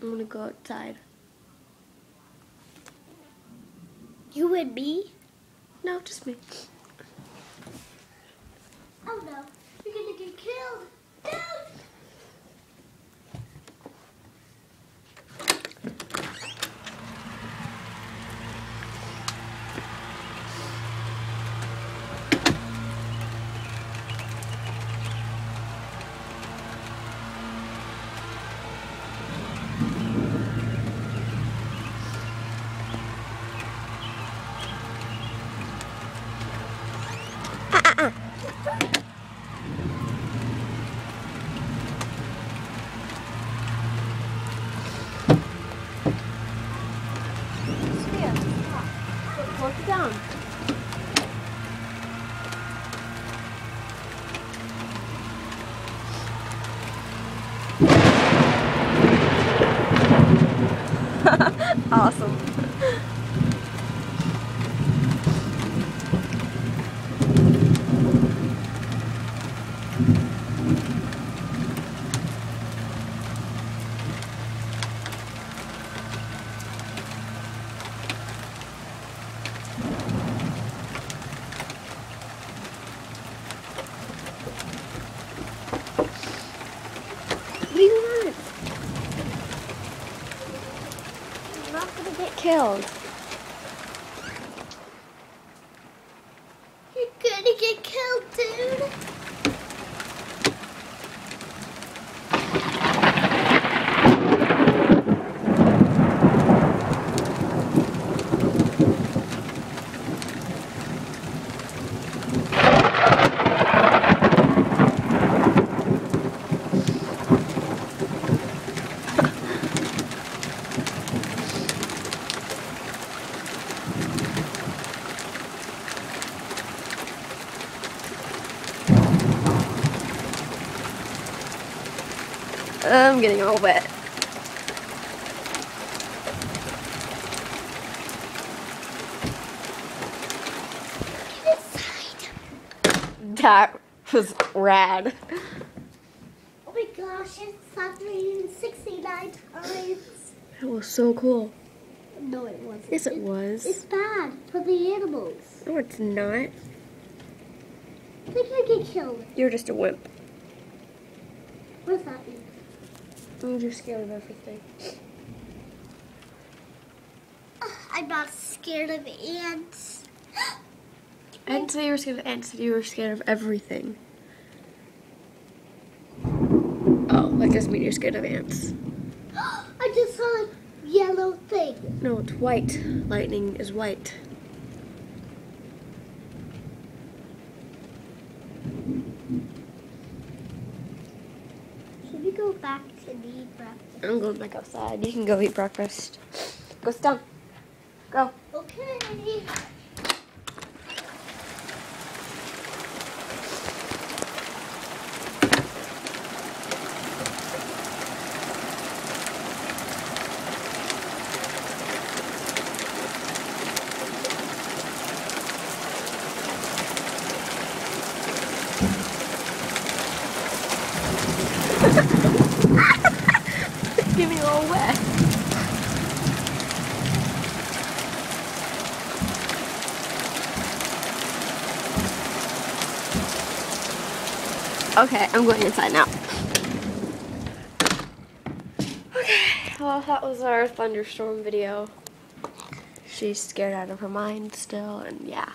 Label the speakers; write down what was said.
Speaker 1: I'm gonna go outside.
Speaker 2: You and me?
Speaker 1: No, just me.
Speaker 2: Oh no, you're gonna get killed. No!
Speaker 1: Walk it down. Awesome. What do you want? I'm not gonna get killed.
Speaker 2: You're gonna get killed, dude.
Speaker 1: I'm getting all wet.
Speaker 2: Get inside.
Speaker 1: That was rad.
Speaker 2: Oh my gosh, it's thundering 69 times.
Speaker 1: That was so cool.
Speaker 2: No, it wasn't.
Speaker 1: Yes, it was.
Speaker 2: It's bad for the animals.
Speaker 1: No, it's not.
Speaker 2: They're gonna get killed.
Speaker 1: You're just a wimp.
Speaker 2: What does that mean?
Speaker 1: I'm just scared of everything.
Speaker 2: I'm not scared of ants.
Speaker 1: I didn't say you were scared of ants, I said you were scared of everything. Oh, that doesn't mean you're scared of ants.
Speaker 2: I just saw a yellow thing.
Speaker 1: No, it's white. Lightning is white.
Speaker 2: Should we go back to eat breakfast?
Speaker 1: I'm going back outside. You can go eat breakfast. Go sit down. Go.
Speaker 2: Okay.
Speaker 1: Get me all wet. Okay, I'm going inside now. Okay, well, that was our thunderstorm video. She's scared out of her mind still, and yeah.